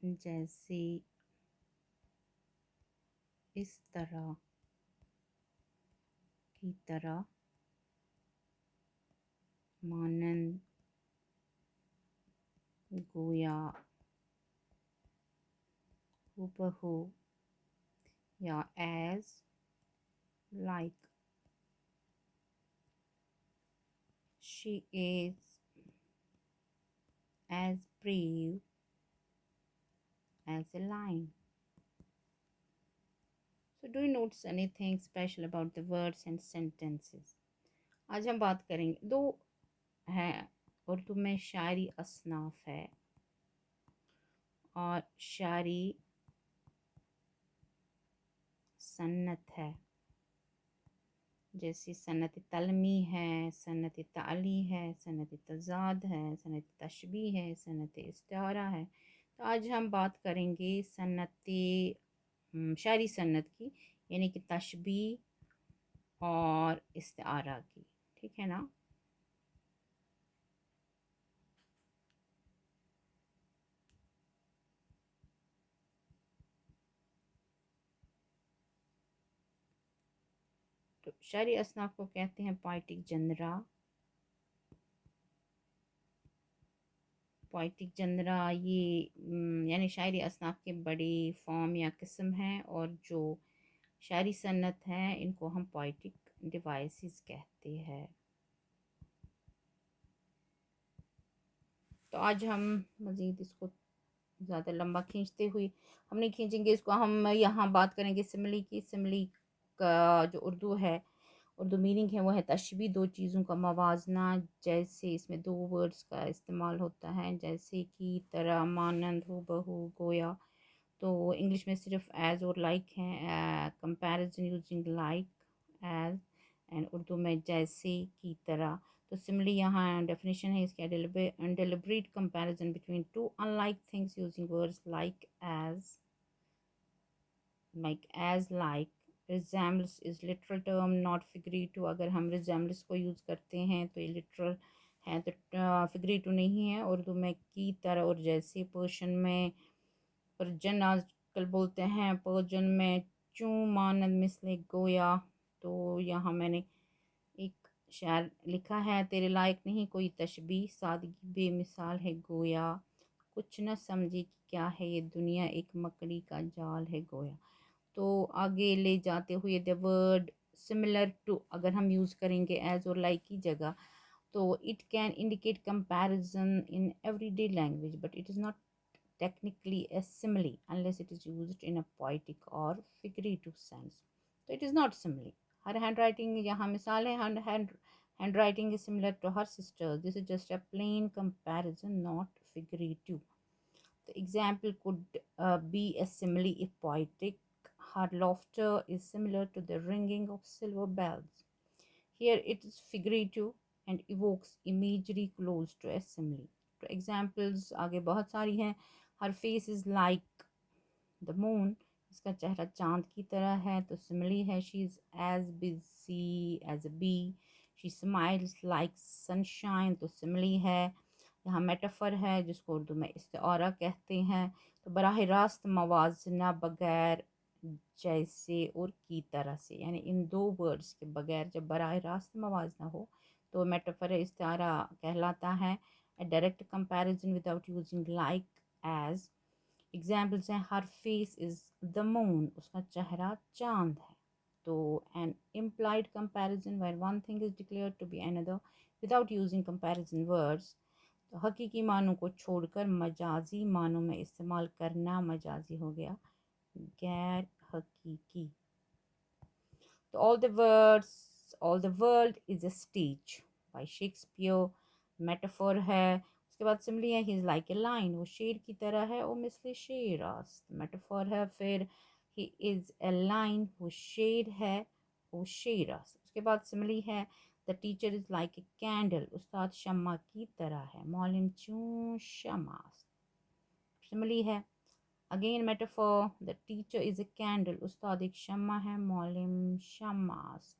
जैसे, इस तरह, की तरह, मानंद, गोया, हूबहू या as, like. She is as brave as a lion. So do you notice anything special about the words and sentences? आज हम बात करेंगे दो है, उर्दू में शायरी असनाफ है और शायरी सन्नत है। जैसे सन्नत तलमी है, सन्नत ताली है, सन्नत तज़ाद है, सन्नत तशबी है, सन्नत इस्तारा है। तो आज हम बात करेंगे सन्नत शायरी सन्नत की, यानी कि तशबी और इस्तारा की। ठीक है ना। तो शायरी असनाफ को कहते हैं पोइटिक जनरा। पोइटिक जनरा ये यानी शायरी असनाफ के बड़ी फॉर्म या किस्म है, और जो शायरी सन्नत है इनको हम पोइटिक डिवाइसेस कहते हैं। तो आज हम मज़ीद इसको ज़्यादा लंबा खींचते हुए हम नहीं खींचेंगे इसको, हम यहाँ बात करेंगे सिमली की। सिमली का जो उर्दू है, उर्दू मीनिंग है वो है तशबी, दो चीज़ों का मवाजना। जैसे इसमें दो वर्ड्स का इस्तेमाल होता है, जैसे कि तरह, मानंद, हूबहू, गोया। तो इंग्लिश में सिर्फ एज और लाइक हैं, comparison using like, as. And Urdu में जैसे, की तरह। तो सिमिली यहाँ डेफिनेशन है इसका, deliberate comparison between two unlike things using words like as, like. Resembles is literal term not figurative। अगर हम resembles को यूज़ करते हैं तो ये literal है, तो figurative नहीं है। उर्दू में की तरह और जैसे। पर्शियन में परजन आजकल बोलते हैं, पर्जन में चूँ, मानंद, मिसले, गोया। तो यहाँ मैंने एक शायर लिखा है, तेरे लायक नहीं कोई तशबी, सादगी बेमिसाल है गोया, कुछ न समझे कि क्या है ये दुनिया, एक मकड़ी का जाल है गोया। तो आगे ले जाते हुए द वर्ड सिमिलर टू अगर हम यूज़ करेंगे एज और लाइक की जगह, तो it can indicate comparison in everyday language, but it is not technically a simile unless it is used in a poetic or figurative sense. So it is not simile. Her handwriting यहाँ मिसाल है, handwriting is similar to her sister's. This is just a plain comparison, not figurative. The example could be a simile if poetic. Her laughter is similar to the ringing of silver bells. Here it is figurative and evokes imagery close to a simile. तो examples आगे बहुत सारी हैं। Her face is like the moon, इसका चेहरा चांद की तरह है, तो simile है। She is as busy as a bee. She smiles like sunshine, तो simile है। यहाँ मेटाफर है जिसको उर्दू में इस्तिआरा कहते हैं। तो बराह रास्त मवाजना बगैर, जैसे और की तरह से, यानी इन दो वर्ड्स के बगैर जब बराह रास्त मवाजना हो तो मेटाफर इस्तिआरा कहलाता है। A direct comparison without using like as। Examples हैं, हर फेस इज़ द मून, उसका चेहरा चांद है। तो N implied comparison where one thing is declared to be another without using comparison words। तो हकीकी मानों को छोड़कर मजाजी मानों में इस्तेमाल करना मजाजी हो गया गैर हकीकी। तो all the world is a stage by Shakespeare, metaphor है। उसके बाद सिमली है, he is like a line, वो शेर की तरह है, वो मिसले शेरास, मेटाफर है। फिर ही इज़ ए लाइन, वो शेर है, वो शेरास। उसके बाद सिमली है, the teacher is like a candle, उस्ताद शम्मा की तरह है, मौलिम चूँ शमास। सिमली है again metaphor, the teacher is a candle, उस्ताद एक शम्मा है, मौलिम शमास।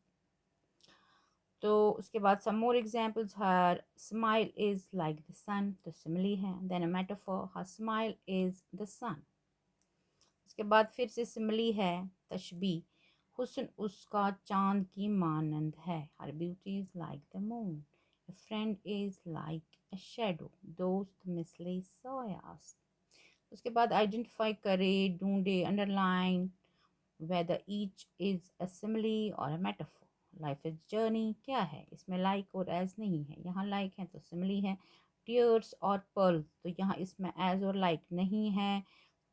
तो उसके बाद some more examples, her smile is like the sun, तो सिमिली है। Then a metaphor, her smile is the sun. उसके बाद फिर से सिमिली है, तशबी, हुस्न उसका चांद की मानंद है, her beauty is like the moon, a friend is like a shadow, दोस्त मिसले सोयास। उसके बाद आइडेंटिफाई करे, ढूंढे, underline whether each is a simile or a metaphor. Life is journey क्या है, इसमें लाइक और एज नहीं है, यहाँ लाइक है तो सिमिली है। टीयर्स और पर्ल्स, तो यहाँ इसमें एज और लाइक नहीं है,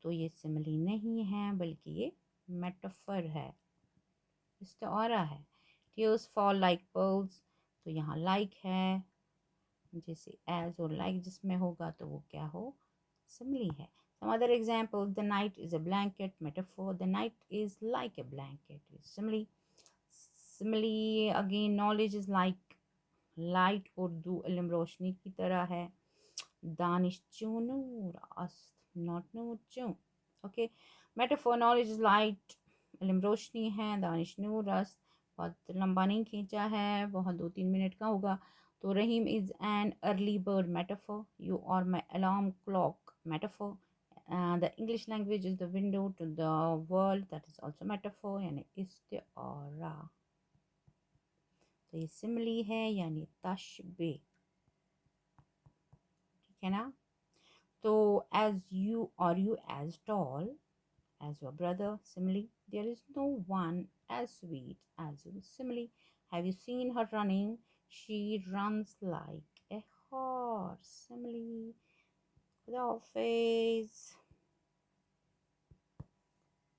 तो ये सिमिली नहीं है बल्कि ये मेटाफर है, इस्तारा है। टीयर्स फॉल लाइक पर्ल्स, तो यहाँ लाइक है, जैसे एज और लाइक जिसमें होगा तो वो क्या हो, सिमिली है। Some other examples, the night is a blanket, metaphor, the night is like a blanket, simile. Simile again, knowledge is like light, Urdu इल्म रोशनी की तरह है। दानिश चूँ नूर अस्त, not नूर चूँ, okay. Metaphor, knowledge is light, इल्म रोशनी है, दानिश नूर अस्त। बहुत लंबा नहीं खींचा है, बहुत 2-3 मिनट का होगा। तो Rahim is an early bird, metaphor. You are my alarm clock, metaphor. The English language is the window to the world, that is also metaphor, यानी इस्तिआरा। तो ये सिमिली है यानी तशबीह, ठीक है ना। तो as you, are you as tall as your brother, simile, there is no one as sweet as you, simile, have you seen her running, she runs like a horse, simile। खुदा हाफिज़।